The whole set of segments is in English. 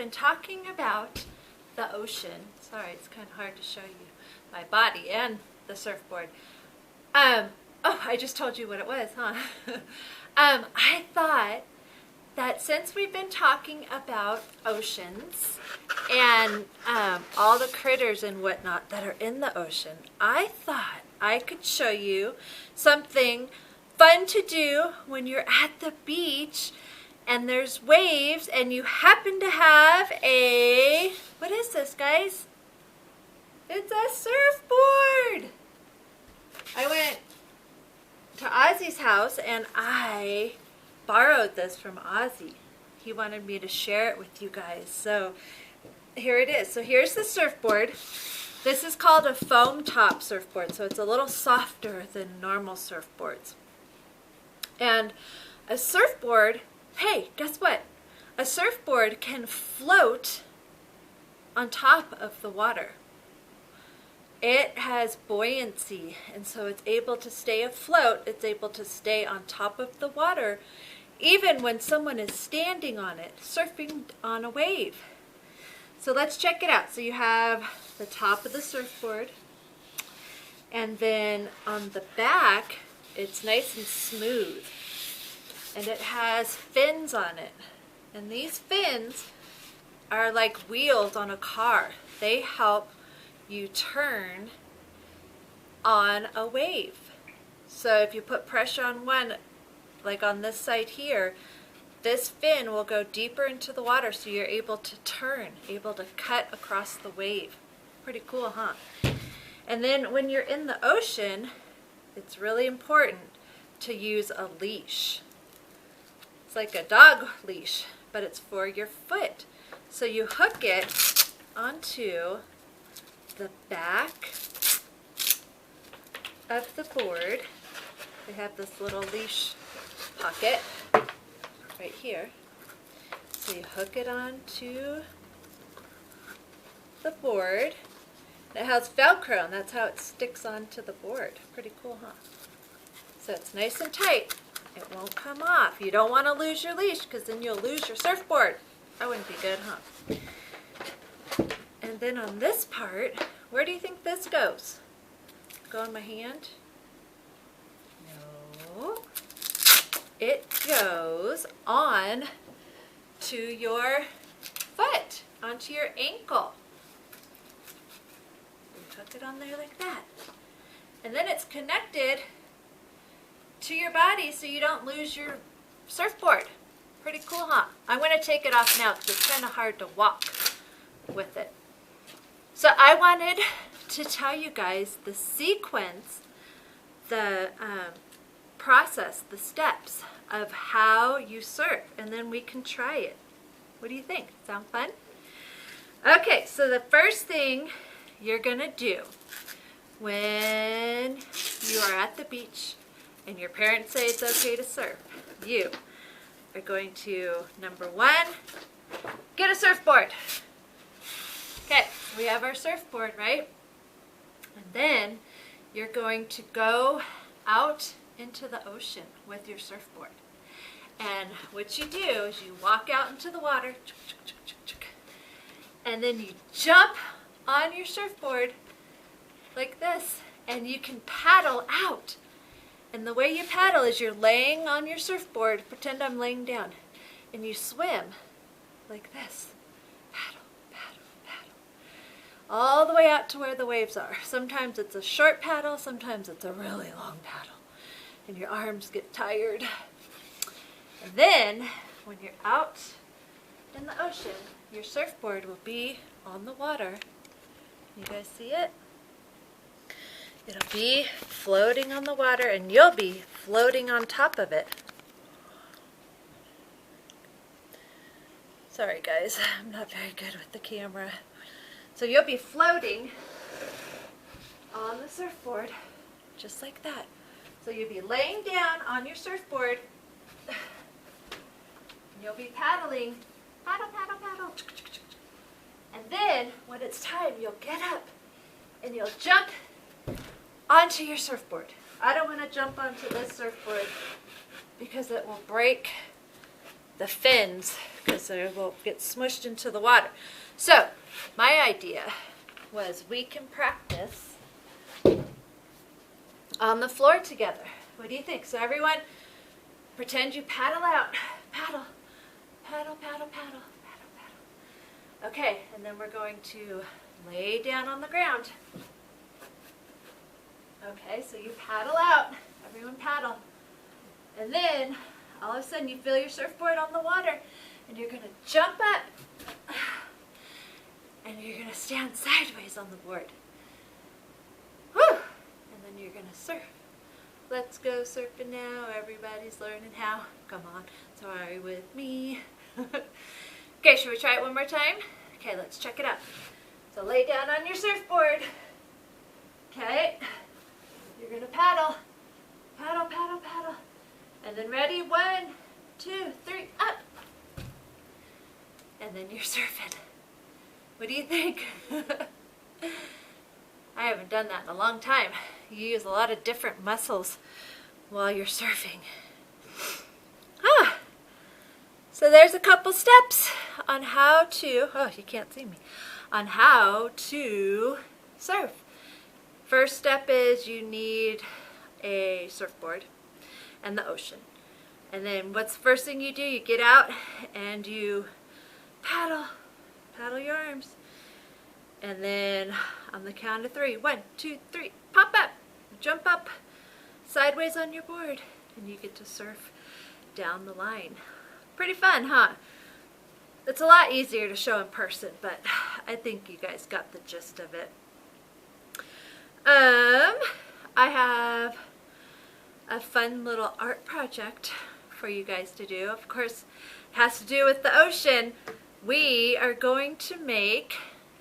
been talking about the ocean. Sorry, it's kind of hard to show you my body and the surfboard. Oh, I just told you what it was, huh? I thought that since we've been talking about oceans and all the critters and whatnot that are in the ocean, I thought I could show you something fun to do when you're at the beach and there's waves and you happen to have a, what is this, guys? It's a surfboard. I went to Ozzy's house and I borrowed this from Ozzy. He wanted me to share it with you guys. So here it is. So here's the surfboard. This is called a foam top surfboard. So it's a little softer than normal surfboards. And a surfboard, hey, guess what? A surfboard can float on top of the water. It has buoyancy, and so it's able to stay afloat. It's able to stay on top of the water, even when someone is standing on it, surfing on a wave. So let's check it out. So you have the top of the surfboard, and then on the back, it's nice and smooth. And it has fins on it. And these fins are like wheels on a car. They help you turn on a wave. So if you put pressure on one, like on this side here, this fin will go deeper into the water so you're able to turn, able to cut across the wave. Pretty cool, huh? And then when you're in the ocean, it's really important to use a leash. It's like a dog leash, but it's for your foot. So you hook it onto the back of the board. We have this little leash pocket right here. So you hook it onto the board. And it has Velcro, and that's how it sticks onto the board. Pretty cool, huh? So it's nice and tight. It won't come off. You don't want to lose your leash because then you'll lose your surfboard. That wouldn't be good, huh? And then on this part, where do you think this goes? Go on my hand? No. It goes on to your foot, onto your ankle. You hook it on there like that. And then it's connected to your body so you don't lose your surfboard. Pretty cool, huh? I'm going to take it off now because it's kind of hard to walk with it. So I wanted to tell you guys the sequence, the process, the steps of how you surf, and then we can try it. What do you think? Sound fun? Okay, so the first thing you're going to do when you are at the beach and your parents say it's okay to surf, you are going to, number one, get a surfboard. Okay, we have our surfboard, right? And then you're going to go out into the ocean with your surfboard. And what you do is you walk out into the water, and then you jump on your surfboard like this, and you can paddle out. And the way you paddle is you're laying on your surfboard, pretend I'm laying down, and you swim like this. Paddle, paddle, paddle. All the way out to where the waves are. Sometimes it's a short paddle, sometimes it's a really long paddle. And your arms get tired. And then, when you're out in the ocean, your surfboard will be on the water. You guys see it? It'll be floating on the water, and you'll be floating on top of it. Sorry guys, I'm not very good with the camera. So you'll be floating on the surfboard, just like that. So you'll be laying down on your surfboard, and you'll be paddling, paddle, paddle, paddle. And then, when it's time, you'll get up, and you'll jump onto your surfboard. I don't want to jump onto this surfboard because it will break the fins because they will get smushed into the water. So my idea was we can practice on the floor together. What do you think? So everyone, pretend you paddle out. Paddle, paddle, paddle, paddle, paddle, paddle. Okay, and then we're going to lay down on the ground. Okay, so you paddle out. Everyone paddle. And then, all of a sudden, you feel your surfboard on the water, and you're going to jump up, and you're going to stand sideways on the board. Woo! And then you're going to surf. Let's go surfing now. Everybody's learning how. Come on, sorry with me. Okay, should we try it one more time? Okay, let's check it out. So lay down on your surfboard. Okay, you're going to paddle. Paddle, paddle, paddle. And then ready, 1, 2, 3, up. And then you're surfing. What do you think? I haven't done that in a long time. You use a lot of different muscles while you're surfing. So there's a couple steps on how to, oh, you can't see me, on how to surf. First step is you need a surfboard and the ocean. And then what's the first thing you do? You get out and you paddle your arms. And then on the count of 3, 1, 2, 3, pop up, jump up sideways on your board, and you get to surf down the line. Pretty fun, huh? It's a lot easier to show in person, but I think you guys got the gist of it. I have a fun little art project for you guys to do. Of course, it has to do with the ocean. We are going to make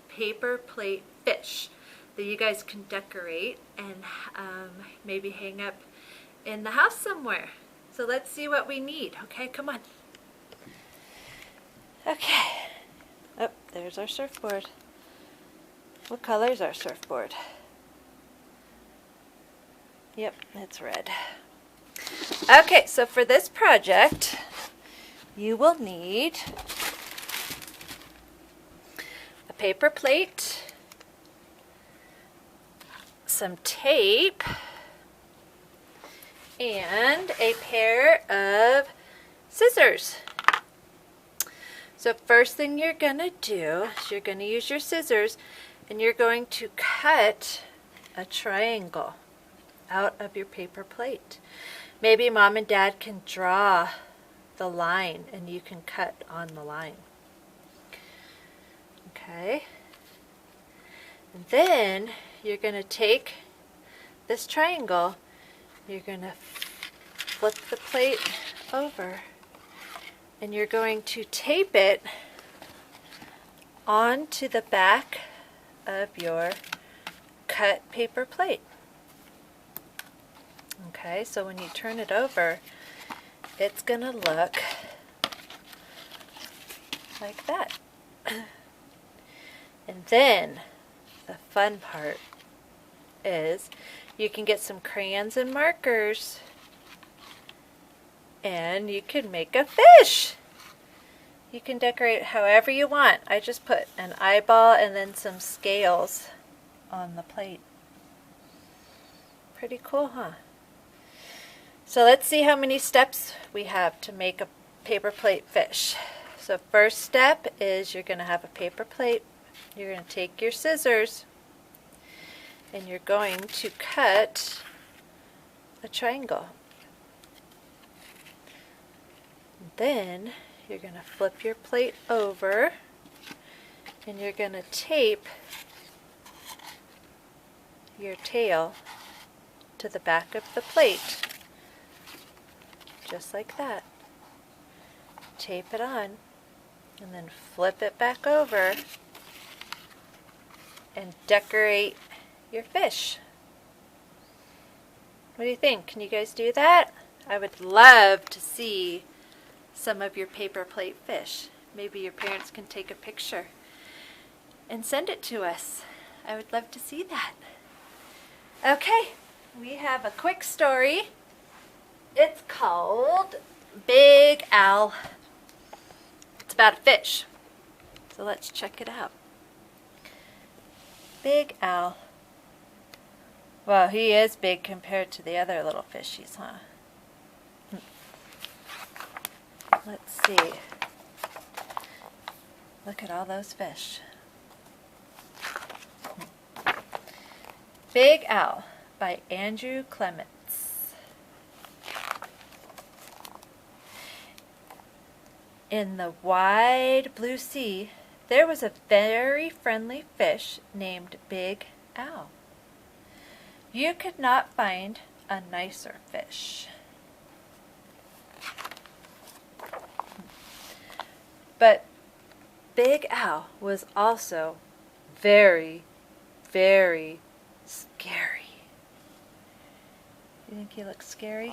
paper plate fish that you guys can decorate and maybe hang up in the house somewhere. So let's see what we need. Okay, come on. Okay. Oh, there's our surfboard. What color is our surfboard? Yep, it's red. Okay, so for this project, you will need a paper plate, some tape, and a pair of scissors. So first thing you're going to do is you're going to use your scissors and you're going to cut a triangle out of your paper plate. Maybe Mom and Dad can draw the line and you can cut on the line. Okay. And then you're going to take this triangle, you're going to flip the plate over, and you're going to tape it onto the back of your cut paper plate. Okay, so when you turn it over, it's going to look like that. And then the fun part is you can get some crayons and markers and you can make a fish. You can decorate however you want. I just put an eyeball and then some scales on the plate. Pretty cool, huh? So let's see how many steps we have to make a paper plate fish. So first step is you're going to have a paper plate. You're going to take your scissors and you're going to cut a triangle. Then you're going to flip your plate over and you're going to tape your tail to the back of the plate. Just like that. Tape it on and then flip it back over and decorate your fish. What do you think? Can you guys do that? I would love to see some of your paper plate fish. Maybe your parents can take a picture and send it to us. I would love to see that. Okay, we have a quick story. It's called Big Al It's about a fish. So let's check it out. Big Al. Well, he is big compared to the other little fishies, huh? Let's see. Look at all those fish. Big Al by Andrew Clements. In the wide blue sea, there was a very friendly fish named Big Al. You could not find a nicer fish. But Big Al was also very, very scary. You think he looks scary?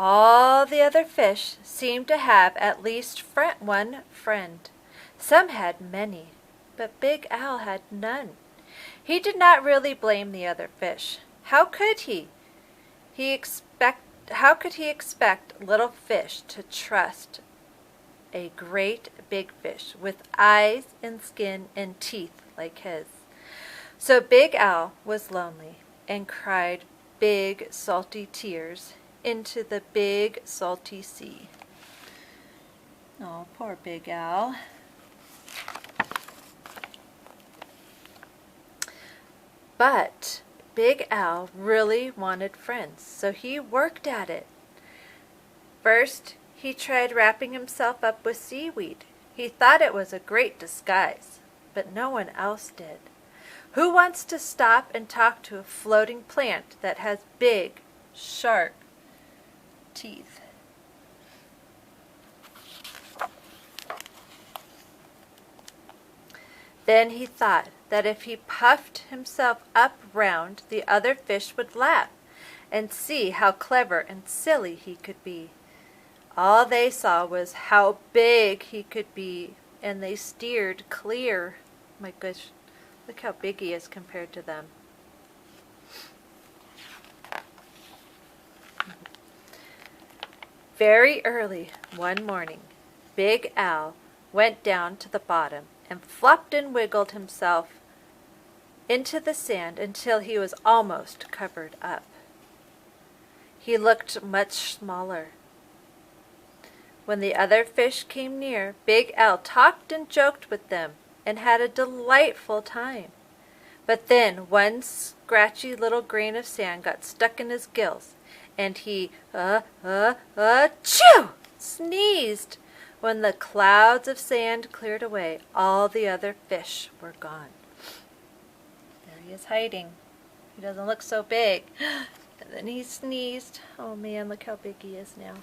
All the other fish seemed to have at least one friend. Some had many, but Big Al had none. He did not really blame the other fish. How could he? How could he expect little fish to trust a great big fish with eyes and skin and teeth like his? So Big Al was lonely and cried big salty tears into the big salty sea. Oh, poor Big Al. But Big Al really wanted friends, so he worked at it. First, he tried wrapping himself up with seaweed. He thought it was a great disguise, but no one else did. Who wants to stop and talk to a floating plant that has big, sharp teeth? Then he thought that if he puffed himself up round, the other fish would laugh and see how clever and silly he could be. All they saw was how big he could be, and they steered clear. My gosh, look how big he is compared to them. Very early one morning, Big Al went down to the bottom and flopped and wiggled himself into the sand until he was almost covered up. He looked much smaller. When the other fish came near, Big Al talked and joked with them and had a delightful time. But then one scratchy little grain of sand got stuck in his gills, and he, achoo! Sneezed. When the clouds of sand cleared away, all the other fish were gone. There he is hiding. He doesn't look so big. And then he sneezed. Oh man, look how big he is now.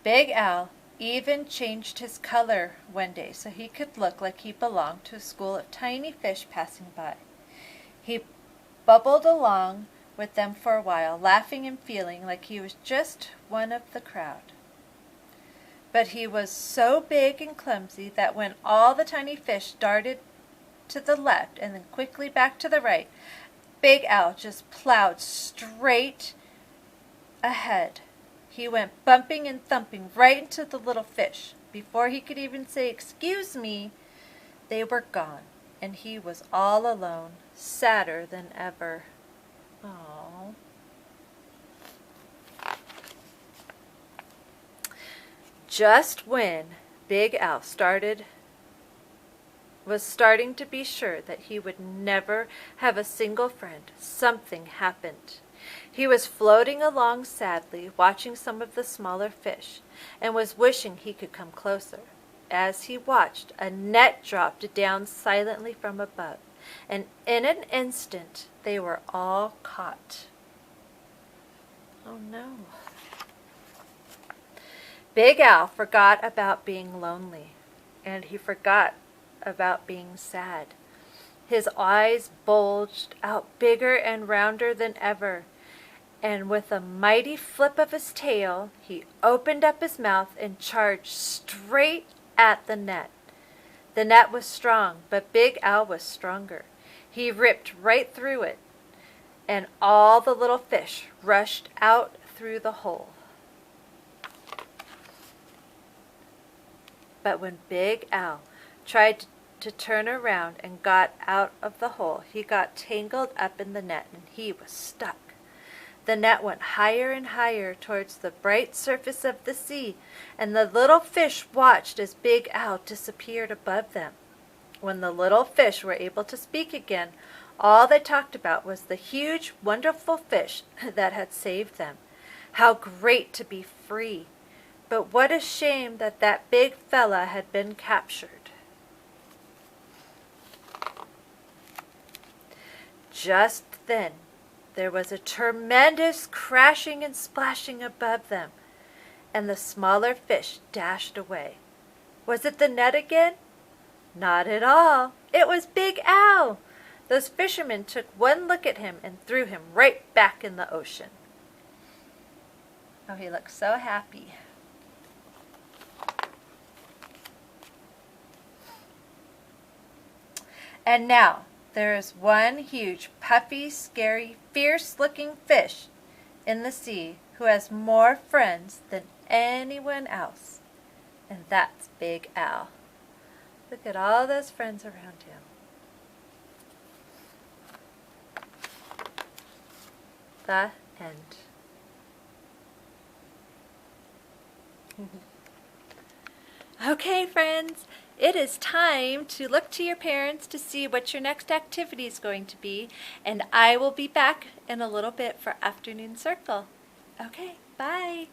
Big Al even changed his color one day so he could look like he belonged to a school of tiny fish passing by. He bubbled along with them for a while, laughing and feeling like he was just one of the crowd. But he was so big and clumsy that when all the tiny fish darted to the left and then quickly back to the right, Big Al just plowed straight ahead. He went bumping and thumping right into the little fish. Before he could even say, "Excuse me," they were gone, and he was all alone, sadder than ever. Aww. Just when Big Al was starting to be sure that he would never have a single friend, something happened. He was floating along sadly, watching some of the smaller fish, and was wishing he could come closer. As he watched, a net dropped down silently from above, and in an instant they were all caught. Oh no. Big Al forgot about being lonely, and he forgot about being sad. His eyes bulged out bigger and rounder than ever, and with a mighty flip of his tail, he opened up his mouth and charged straight at the net. The net was strong, but Big Al was stronger. He ripped right through it, and all the little fish rushed out through the hole. But when Big Al tried to turn around and got out of the hole, he got tangled up in the net and he was stuck. The net went higher and higher towards the bright surface of the sea, and the little fish watched as Big Al disappeared above them. When the little fish were able to speak again, all they talked about was the huge, wonderful fish that had saved them. How great to be free! But what a shame that that big fella had been captured. Just then, there was a tremendous crashing and splashing above them, and the smaller fish dashed away. Was it the net again? Not at all. It was Big Al. Those fishermen took one look at him and threw him right back in the ocean. Oh, he looks so happy. And now, there is one huge, puffy, scary, fierce-looking fish in the sea who has more friends than anyone else, and that's Big Al. Look at all those friends around him. The end. Okay, friends. It is time to look to your parents to see what your next activity is going to be, and I will be back in a little bit for Afternoon Circle. Okay, bye.